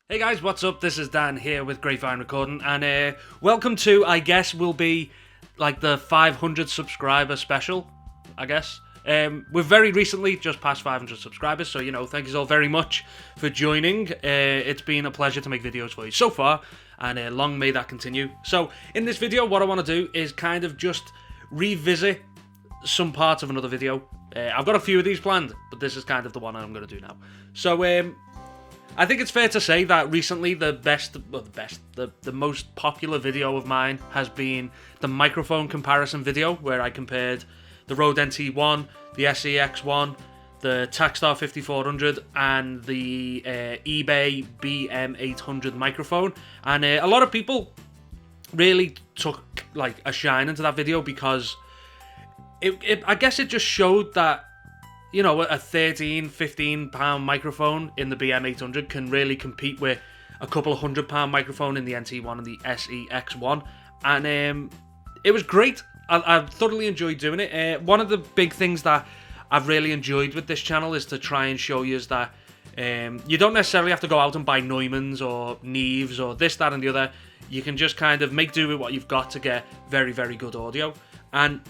Hey guys, what's up? This is Dan here with GrapevineRecording, and welcome to, I guess, will be like the 500 subscriber special, I guess. We've very recently just passed 500 subscribers, so, thank you all very much for joining. It's been a pleasure to make videos for you so far, and long may that continue. So, in this video, what I want to do is kind of just revisit some parts of another video. I've got a few of these planned, but this is kind of the one I'm going to do now. So, I think it's fair to say that recently the most popular video of mine has been the microphone comparison video, where I compared the Rode NT1, the SEX1, the Takstar 5400, and the eBay BM800 microphone. And a lot of people really took like a shine into that video because I guess it just showed that, a 13, 15 pound microphone in the BM800 can really compete with a couple of £100 microphone in the NT1 and the SEX1. And it was great. I thoroughly enjoyed doing it. One of the big things that I've really enjoyed with this channel is to try and show you that you don't necessarily have to go out and buy Neumanns or Neves or this, that and the other. You can just kind of make do with what you've got to get very, very good audio. And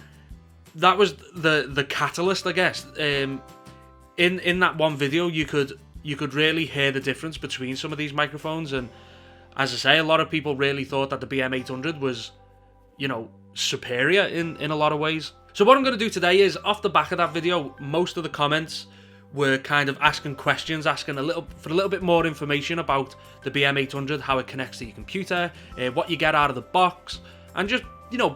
that was the catalyst, I guess. In that one video, you could really hear the difference between some of these microphones, and as I say, a lot of people really thought that the BM800 was, superior in a lot of ways. So what I'm going to do today is, off the back of that video, most of the comments were kind of asking questions, asking for a little bit more information about the BM800, how it connects to your computer, what you get out of the box, and just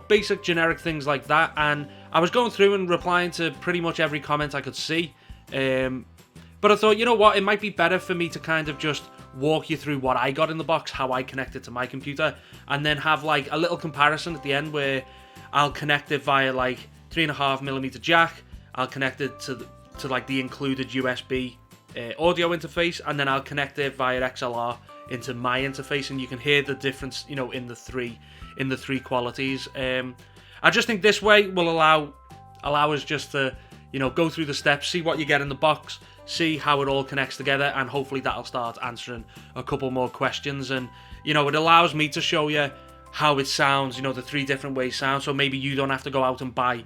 basic generic things like that. And I was going through and replying to pretty much every comment I could see. But I thought, it might be better for me to kind of just walk you through what I got in the box, how I connect it to my computer, and then have like a little comparison at the end where I'll connect it via like 3.5mm jack. I'll connect it to like the included USB audio interface, and then I'll connect it via XLR into my interface, and you can hear the difference, in the three qualities. I just think this way will allow us just to, go through the steps, see what you get in the box, see how it all connects together, and hopefully that'll start answering a couple more questions. And, it allows me to show you how it sounds, the three different ways it sounds, so maybe you don't have to go out and buy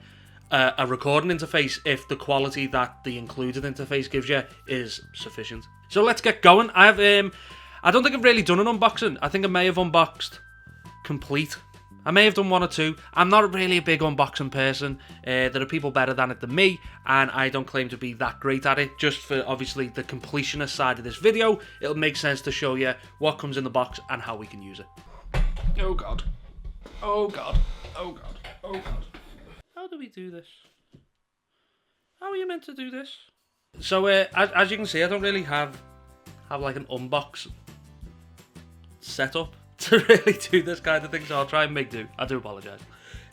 a recording interface if the quality that the included interface gives you is sufficient. So let's get going. I don't think I've really done an unboxing. I think I may have unboxed complete. I may have done one or two. I'm not really a big unboxing person. There are people better than it than me, and I don't claim to be that great at it. Just for, obviously, the completionist side of this video, it'll make sense to show you what comes in the box and how we can use it. Oh god. Oh god. Oh god. Oh god. How do we do this? How are you meant to do this? So, as you can see, I don't really have like an unbox setup to really do this kind of thing, so I'll try and make do. I do apologise.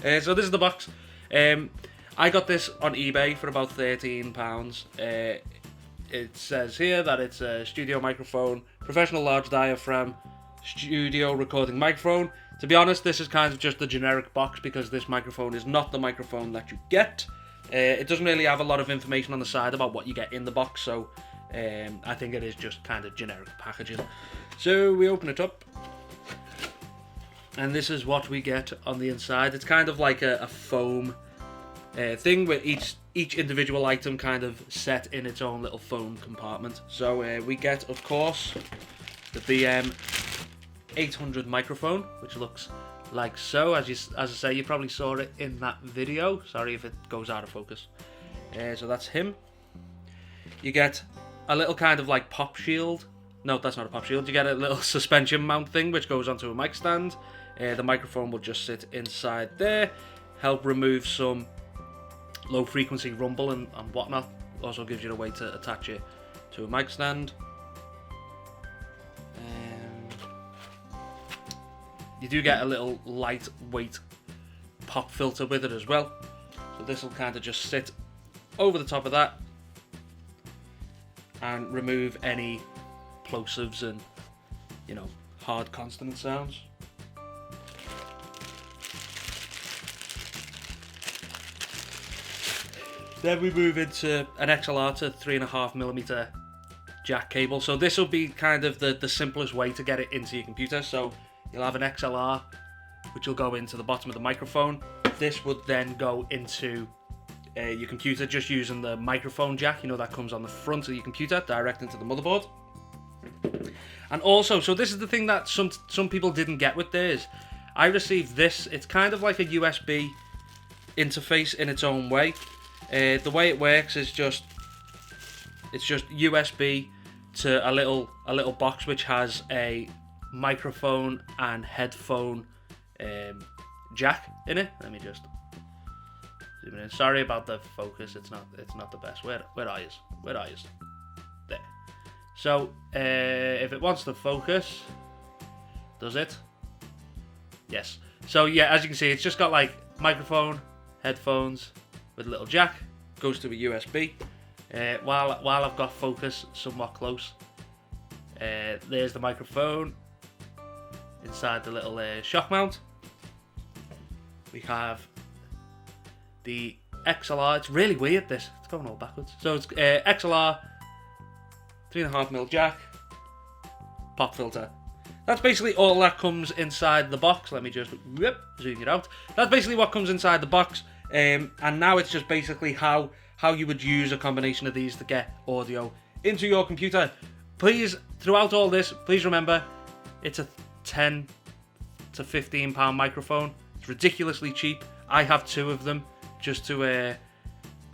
So this is the box. I got this on eBay for about £13. It says here that it's a studio microphone, professional large diaphragm, studio recording microphone. To be honest, this is kind of just the generic box because this microphone is not the microphone that you get. It doesn't really have a lot of information on the side about what you get in the box, so I think it is just kind of generic packaging. So we open it up, and this is what we get on the inside. It's kind of like a foam thing with each individual item kind of set in its own little foam compartment. So we get, of course, the BM800 microphone, which looks like so. As I say, you probably saw it in that video. Sorry if it goes out of focus. So that's him. You get a little kind of like pop shield. No, that's not a pop shield. You get a little suspension mount thing which goes onto a mic stand. The microphone will just sit inside there, help remove some low frequency rumble and whatnot. Also gives you a way to attach it to a mic stand. You do get a little lightweight pop filter with it as well. So this will kind of just sit over the top of that and remove any plosives and, hard consonant sounds. Then we move into an XLR to 3.5mm jack cable. So this will be kind of the simplest way to get it into your computer. So you'll have an XLR, which will go into the bottom of the microphone. This would then go into your computer just using the microphone jack, you know, that comes on the front of your computer, direct into the motherboard. And also, so this is the thing that some people didn't get with theirs. I received this. It's kind of like a USB interface in its own way. The way it works is it's just USB to a little box which has a microphone and headphone jack in it. Let me just zoom in. Sorry about the focus. It's not the best. Where are you? There. So if it wants to focus, does it? Yes. So yeah, as you can see, it's just got like microphone, headphones with a little jack. Goes to a USB. While I've got focus somewhat close, there's the microphone inside the little shock mount. We have the XLR. It's really weird, this. It's going all backwards. So it's XLR, 3.5mm jack, pop filter. That's basically all that comes inside the box. Let me just zoom it out. That's basically what comes inside the box. And now it's just basically how you would use a combination of these to get audio into your computer. Please, throughout all this, please remember, it's a £10 to £15 microphone. It's ridiculously cheap. I have 2 of them just to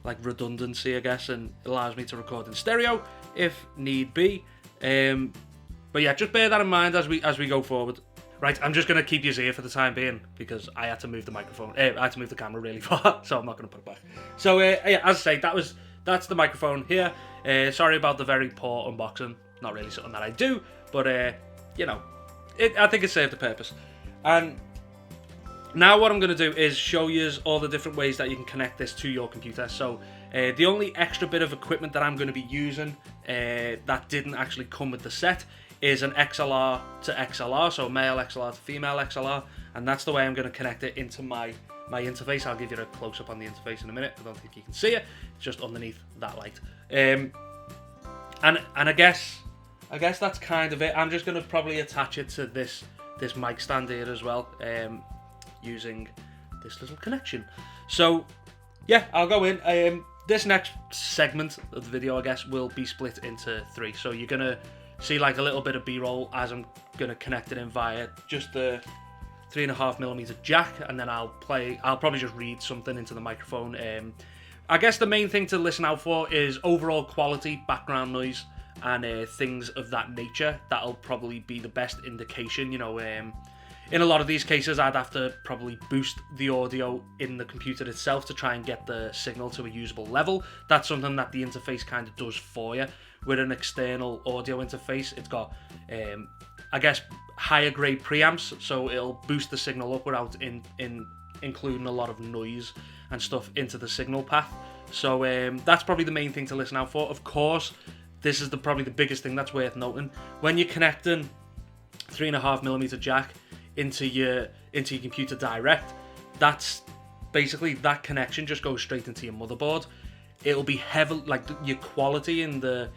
like redundancy, I guess, and it allows me to record in stereo if need be. But yeah, just bear that in mind as we go forward. Right, I'm just going to keep you here for the time being because I had to move the microphone. I had to move the camera really far, so I'm not going to put it back. So yeah, as I say, that's the microphone here. Sorry about the very poor unboxing. Not really something that I do, but you know, I think it served the purpose. And now what I'm going to do is show you all the different ways that you can connect this to your computer. So the only extra bit of equipment that I'm going to be using that didn't actually come with the set is an XLR to XLR, so male XLR to female XLR, and that's the way I'm going to connect it into my interface. I'll give you a close-up on the interface in a minute. I don't think you can see it. It's just underneath that light. And I guess that's kind of it. I'm just going to probably attach it to this mic stand here as well, using this little connection. So yeah, I'll go in. This next segment of the video, I guess, will be split into 3. So you're going to see like a little bit of B-roll as I'm going to connect it in via just the 3.5mm jack, and then I'll probably just read something into the microphone. I guess the main thing to listen out for is overall quality, background noise, and things of that nature. That'll probably be the best indication, you know. In a lot of these cases, I'd have to probably boost the audio in the computer itself to try and get the signal to a usable level. That's something that the interface kind of does for you. With an external audio interface, it's got, I guess, higher grade preamps, so it'll boost the signal up without including a lot of noise and stuff into the signal path. So that's probably the main thing to listen out for. Of course, this is probably the biggest thing that's worth noting. When you're connecting 3.5mm jack into your computer direct, that's basically that connection just goes straight into your motherboard. It'll be heavy, like your quality and the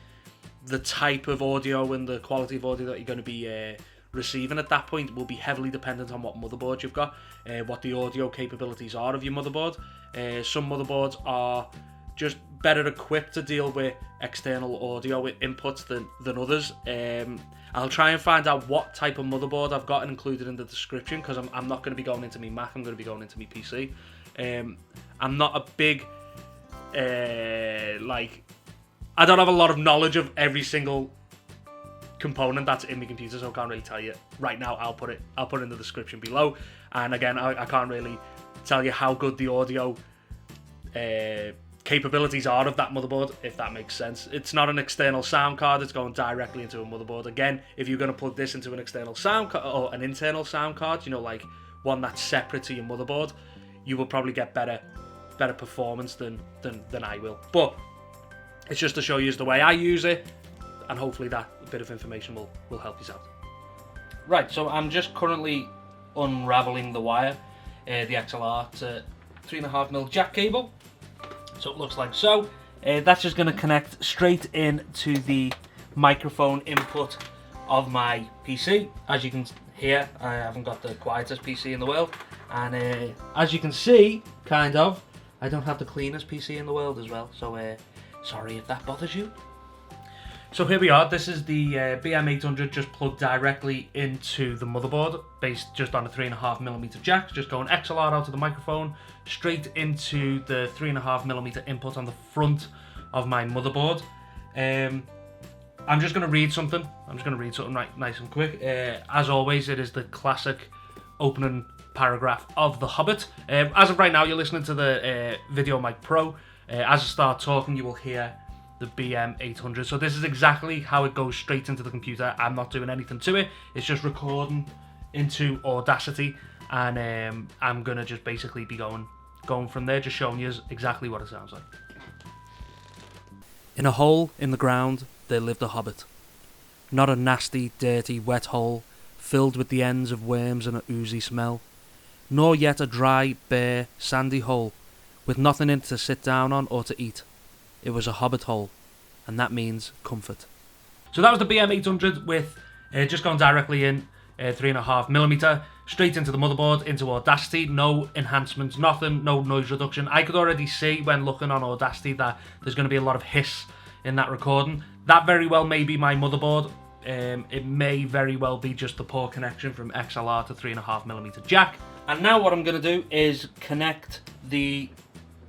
type of audio and the quality of audio that you're going to be receiving at that point will be heavily dependent on what motherboard you've got, what the audio capabilities are of your motherboard. Some motherboards are just better equipped to deal with external audio inputs than others. I'll try and find out what type of motherboard I've got and include it in the description, because I'm not going to be going into my Mac, I'm going to be going into my PC. I'm not a big, I don't have a lot of knowledge of every single component that's in my computer, so I can't really tell you right now. I'll put it in the description below. And again, I can't really tell you how good the audio capabilities are of that motherboard, if that makes sense. It's not an external sound card, it's going directly into a motherboard. Again, if you're going to plug this into an external sound card or an internal sound card, you know, like one that's separate to your motherboard, you will probably get better performance than I will. But it's just to show you the way I use it, and hopefully that bit of information will help you out. Right, so I'm just currently unraveling the wire, the XLR to 3.5mm jack cable. So it looks like so. That's just going to connect straight in to the microphone input of my PC. As you can hear, I haven't got the quietest PC in the world, and as you can see, kind of, I don't have the cleanest PC in the world as well, so sorry if that bothers you. So here we are, this is the BM800 just plugged directly into the motherboard, based just on a 3.5mm jack, just going XLR out of the microphone, straight into the 3.5mm input on the front of my motherboard. I'm just going to read something, right, nice and quick. As always, it is the classic opening paragraph of The Hobbit. As of right now, you're listening to the VideoMic Pro. As I start talking, you will hear the BM800. So this is exactly how it goes straight into the computer. I'm not doing anything to it. It's just recording into Audacity, and I'm gonna just basically be going from there, just showing you exactly what it sounds like. In a hole in the ground, there lived a hobbit. Not a nasty, dirty, wet hole, filled with the ends of worms and an oozy smell, nor yet a dry, bare, sandy hole, with nothing in it to sit down on or to eat. It was a hobbit hole, and that means comfort. So that was the BM800 with just going directly in 3.5mm, straight into the motherboard, into Audacity, no enhancements, nothing, no noise reduction. I could already see when looking on Audacity that there's going to be a lot of hiss in that recording. That very well may be my motherboard. It may very well be just the poor connection from XLR to 3.5mm jack. And now what I'm going to do is connect the,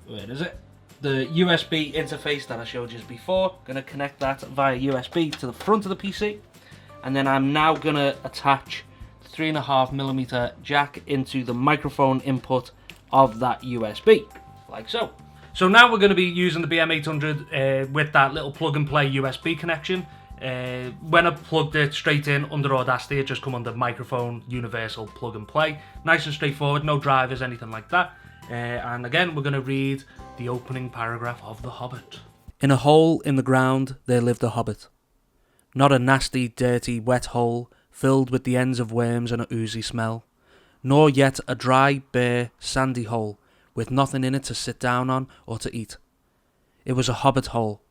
the USB interface that I showed you before. Going to connect that via USB to the front of the PC, and then I'm now going to attach the 3.5mm jack into the microphone input of that USB, like so. So now we're going to be using the BM800 with that little plug and play USB connection. When I plugged it straight in under Audacity, it just come under microphone universal plug and play. Nice and straightforward, no drivers, anything like that. And again, we're going to read the opening paragraph of The Hobbit. In a hole in the ground there lived a hobbit. Not a nasty, dirty, wet hole, filled with the ends of worms and an oozy smell, nor yet a dry, bare, sandy hole, with nothing in it to sit down on or to eat. It was a hobbit hole,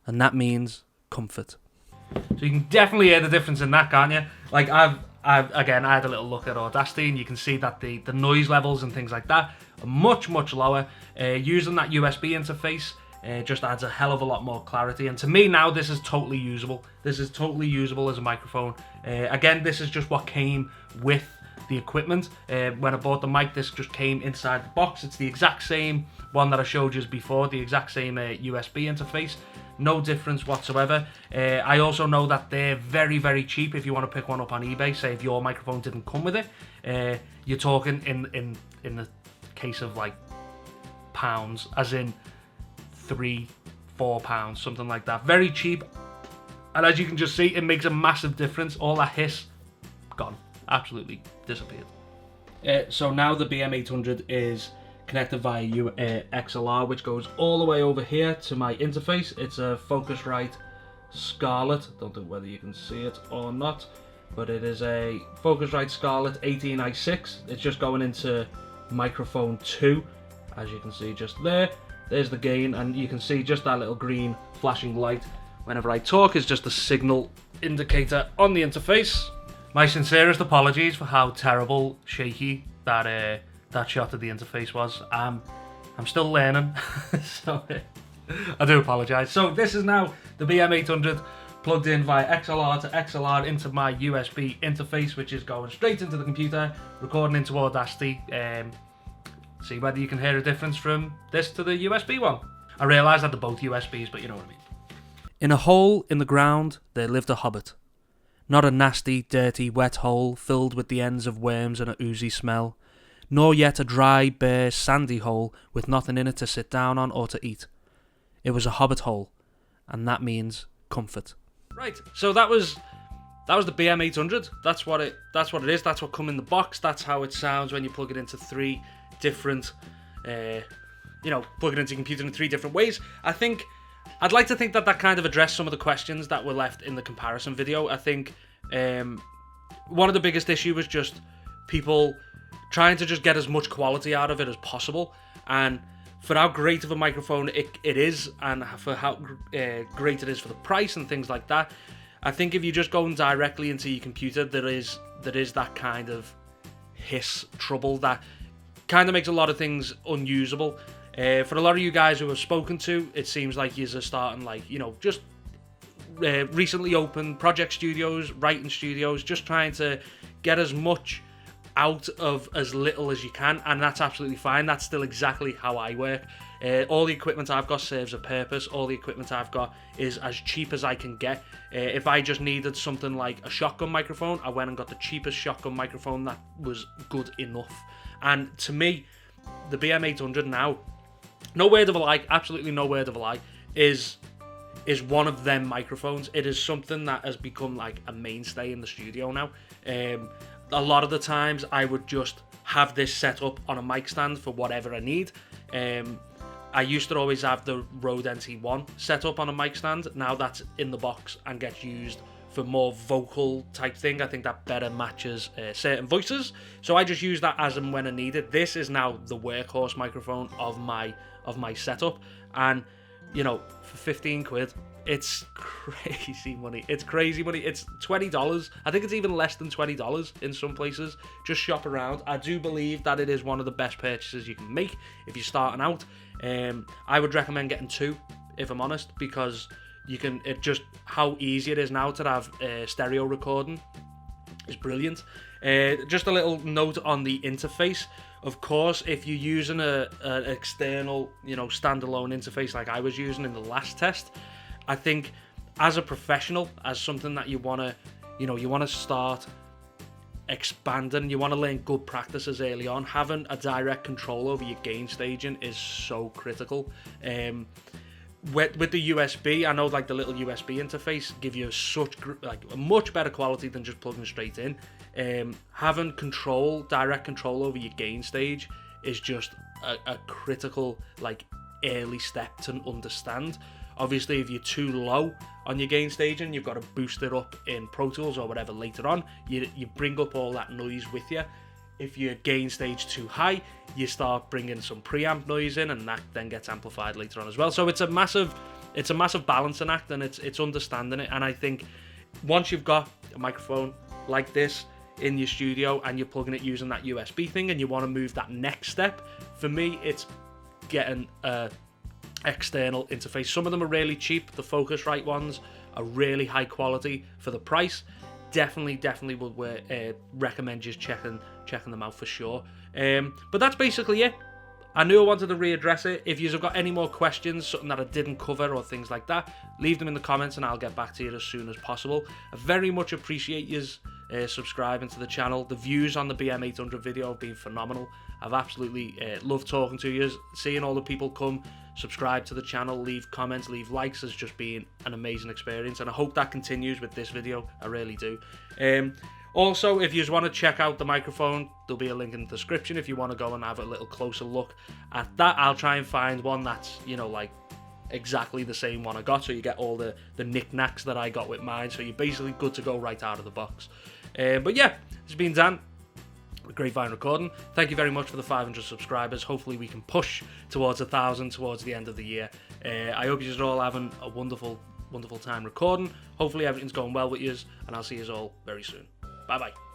and that means comfort. So you can definitely hear the difference in that, can't you? Like I had a little look at Audacity, and you can see that the noise levels and things like that are much lower. Using that USB interface just adds a hell of a lot more clarity, and to me now this is totally usable. This is totally usable as a microphone. Again, this is just what came with the equipment. When I bought the mic, this just came inside the box. It's the exact same one that I showed you before, the exact same USB interface. No difference whatsoever. I also know that they're very cheap if you want to pick one up on eBay. Say if your microphone didn't come with it, you're talking in the case of like pounds, as in £3-4, something like that. Very cheap, and as you can just see, it makes a massive difference. All that hiss gone, absolutely disappeared. So now the BM800 is connected via XLR, which goes all the way over here to my interface. It's a Focusrite Scarlett. Don't know whether you can see it or not, but it is a Focusrite Scarlett 18i6. It's just going into microphone 2, as you can see just there. There's the gain, and you can see just that little green flashing light whenever I talk is just the signal indicator on the interface. My sincerest apologies for how terrible shaky that shot of the interface was. I'm still learning, so I do apologise. So this is now the BM800 plugged in via XLR to XLR into my USB interface, which is going straight into the computer, recording into Audacity. See whether you can hear a difference from this to the USB one. I realise that they're both USBs, but you know what I mean. In a hole in the ground there lived a hobbit. Not a nasty, dirty, wet hole filled with the ends of worms and an oozy smell, nor yet a dry, bare, sandy hole with nothing in it to sit down on or to eat. It was a hobbit hole, and that means comfort. Right, so that was the BM800. That's what it is. That's what come in the box. That's how it sounds when you plug it into three different, plug it into your computer in three different ways. I'd like to think that kind of addressed some of the questions that were left in the comparison video. I think one of the biggest issues was just people trying to just get as much quality out of it as possible, and for how great of a microphone it is, and for how great it is for the price and things like that, I think if you're just going directly into your computer, there is that kind of hiss trouble that kind of makes a lot of things unusable. For a lot of you guys who have spoken to, it seems like you're starting, like, you know, just recently opened project studios, writing studios, just trying to get as much out of as little as you can, and that's absolutely fine. That's still exactly how I work. All the equipment I've got serves a purpose. All the equipment I've got is as cheap as I can get. If I just needed something like a shotgun microphone, I went and got the cheapest shotgun microphone that was good enough. And to me, the BM800 now, no word of a lie, absolutely no word of a lie, is one of them microphones. It is something that has become like a mainstay in the studio now. A lot of the times I would just have this set up on a mic stand for whatever I need. I used to always have the Rode NT1 set up on a mic stand. Now that's in the box and gets used for more vocal type thing. I think that better matches certain voices. So I just use that as and when I need it. This is now the workhorse microphone of my setup. And, you know, for 15 quid, it's crazy money. It's crazy money. It's $20. I think it's even less than $20 in some places. Just shop around. I do believe that it is one of the best purchases you can make if you're starting out. I would recommend getting two, if I'm honest, because you can, it just, how easy it is now to have stereo recording is brilliant. Just a little note on the interface. Of course, if you're using an external, you know, standalone interface like I was using in the last test, I think as a professional, as something that you want to, you know, you want to start expanding, you want to learn good practices early on, having a direct control over your gain staging is so critical. With the USB, I know like the little USB interface give you such like a much better quality than just plugging straight in. Having direct control over your gain stage is just a critical like early step to understand. Obviously, if you're too low on your gain staging, you've got to boost it up in Pro Tools or whatever later on. You bring up all that noise with you. If your gain stage too high, you start bringing some preamp noise in, and that then gets amplified later on as well. So it's a massive balancing act, and it's understanding it. And I think once you've got a microphone like this in your studio and you're plugging it using that USB thing, and you want to move that next step, for me, it's getting a external interface. Some of them are really cheap. The Focusrite ones are really high quality for the price. Definitely would recommend just checking them out for sure. But that's basically it. I knew I wanted to readdress it. If you've got any more questions, something that I didn't cover or things like that, leave them in the comments and I'll get back to you as soon as possible. I very much appreciate you subscribing to the channel. The views on the BM800 video have been phenomenal. I've absolutely loved talking to you. Seeing all the people come, subscribe to the channel, leave comments, leave likes has just been an amazing experience, and I hope that continues with this video. I really do. Also, if you just want to check out the microphone, there'll be a link in the description if you want to go and have a little closer look at that. I'll try and find one that's, you know, like exactly the same one I got, so you get all the knickknacks that I got with mine, so you're basically good to go right out of the box. But yeah, it's been Dan with Grapevine Recording. Thank you very much for the 500 subscribers. Hopefully we can push towards 1,000 towards the end of the year. I hope you're all having a wonderful time recording. Hopefully everything's going well with you, and I'll see you all very soon. Bye bye.